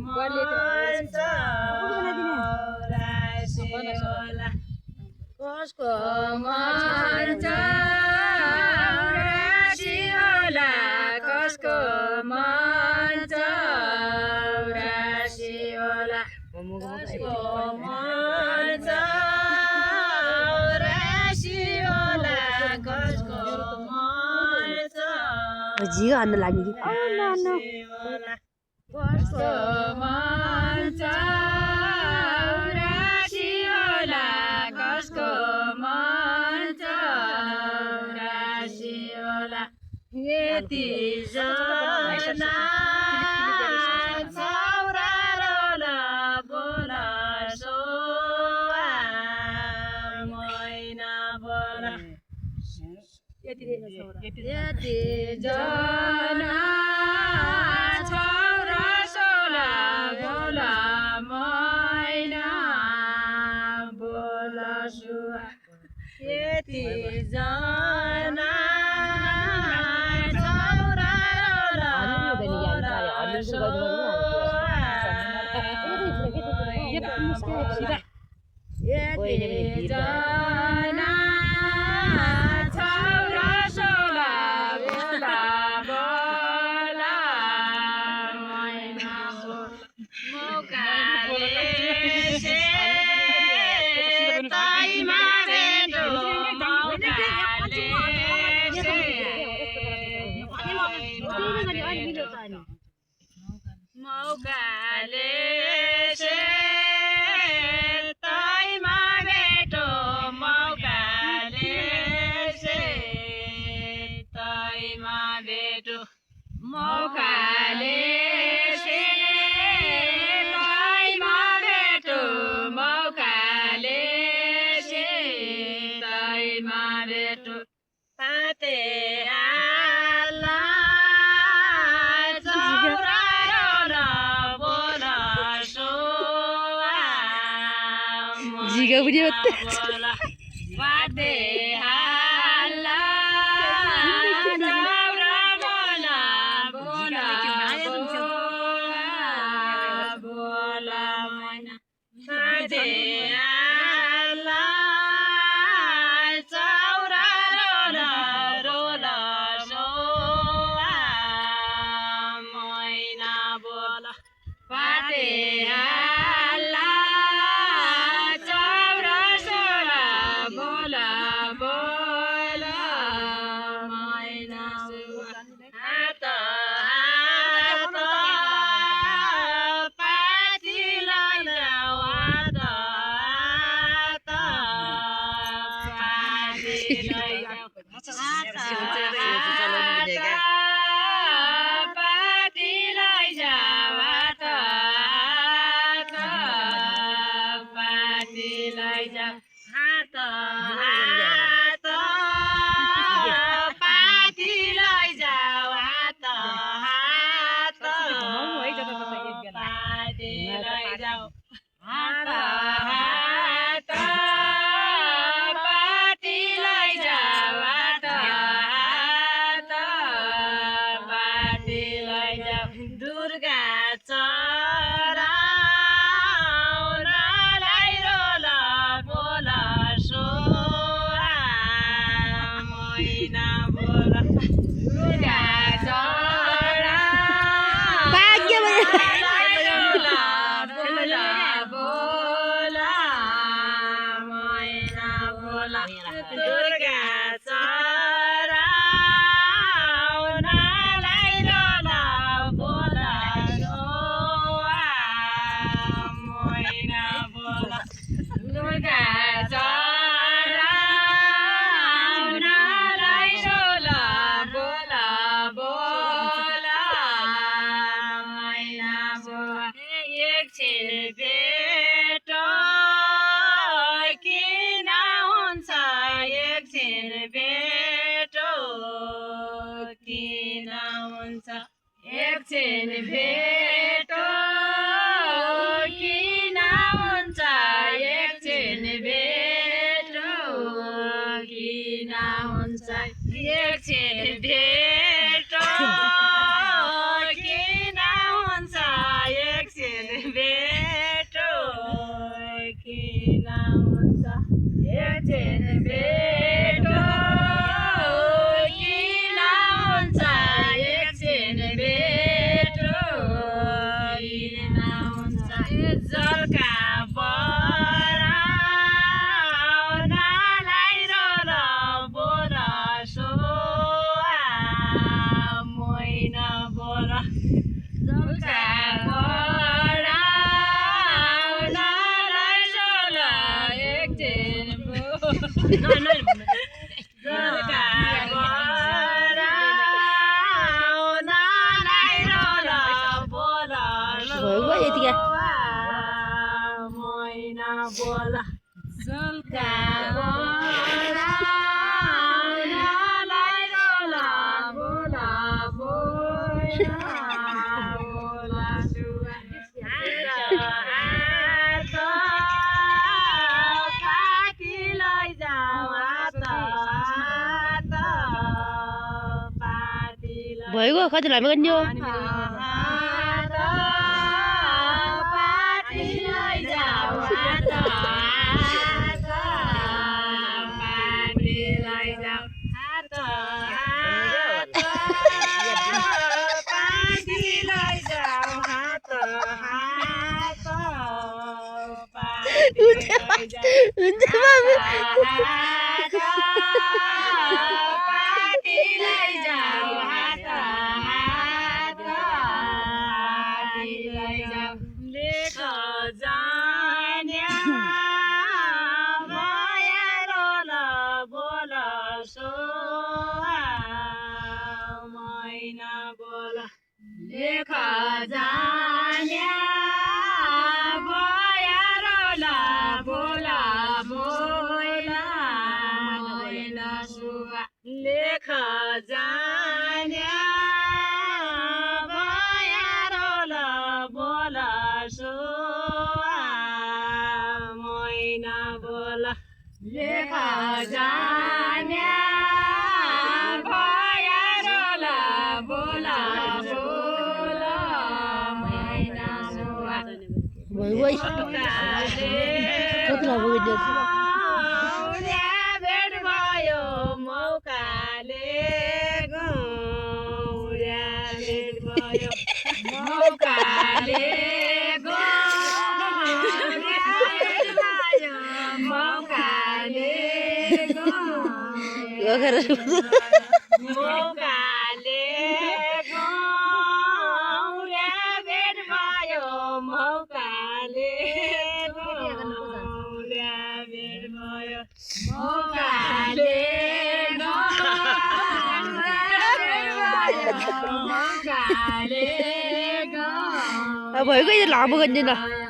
मन चौरासी होला कसको मन चौरासी होला कसको मन चौरासी होला कसको मन चौरासी होला कसको मन जियो हान्न लाग्यो कि कसको मन चौरासी होला कसको मन चौरासी होला यति जना चौरा रोला बोला सोआ मैना बोला यति जना चौरा सोला बोला मैना बोला सुआ यति जना चौरा रोला बोला सोआ यति जना चौरा सोला बोला बोला मैना मौकाले से ताईमा भेटो मौकाले से मौकाले से ताईमा भेटो मौकाले से ताईमा भेटो मौकाले से ताईमा भेटो मौकाले से ताईमा भेटो पाते आला चौरा रोला बोला सोआ जिगा पनि बोला पाते आला चौरा बोला बोला बोला मैना पाते आला चौरा रोला रोला सोआ मैना बोला पाते आला चौरा सोला बोला बोला मैना हात हात पाती लगाऊ हात हात पाती लगाऊ पाती लगाऊ हात हात पाती लगाऊ हात हात पाती लगाऊ हात हात पाती लगाऊ हात हात पाती लगाऊ हात हात पाती लगाऊ दुर्गा चराउनलाई रोला बोला सोआ मैना बोला दुर्गा चराउनलाई रोला बोला बोला मैना बोला दुर्गा चराउनलाई रोला बोला सोआ मैना बोला दुर्गा चराउनलाई रोला बोला बोला मैना बोला एकछिन भेटो किन हुन्छ एकछिन भेटो किन हुन्छ एकछिन भेटो किन हुन्छ एकछिन भेटो किन हुन्छ एकछिन भेटो किन हुन्छ एकछिन झुल्का नालाई रोल बोल भयो यतिका मैना बोल झुल्का नालाई रोल बोल बोल पार्टीलाई जाऊ पार्टीलाई भयो कति लामो गर्ने हो पार्टीलाई जाऊ पार्टीलाई जाऊ पार्टीलाई जाऊ पार्टीलाई जाऊ हुन्छ बाबु पार्टीलाई जाऊ पार्टीलाई जाऊ लेख जान्या माया रोल बोल सो मैना बोल लेख जान्या माया रोल बोल बोल मैना सुगा लेख जान्या माया रोल बोल सो मैना बोल लेख जान्या माया रोल बोल बोल मैना सुगा भयो कति लामो गर्ने भेट भयो मौकाले गौर्या भेट भयो मौकाले गौर्या भेट भयो मौकाले मौकाले गौर्या भेट भयो मौकाले गौर्या भेट भयो मौकाले भयो कहिले लामो गर्ने न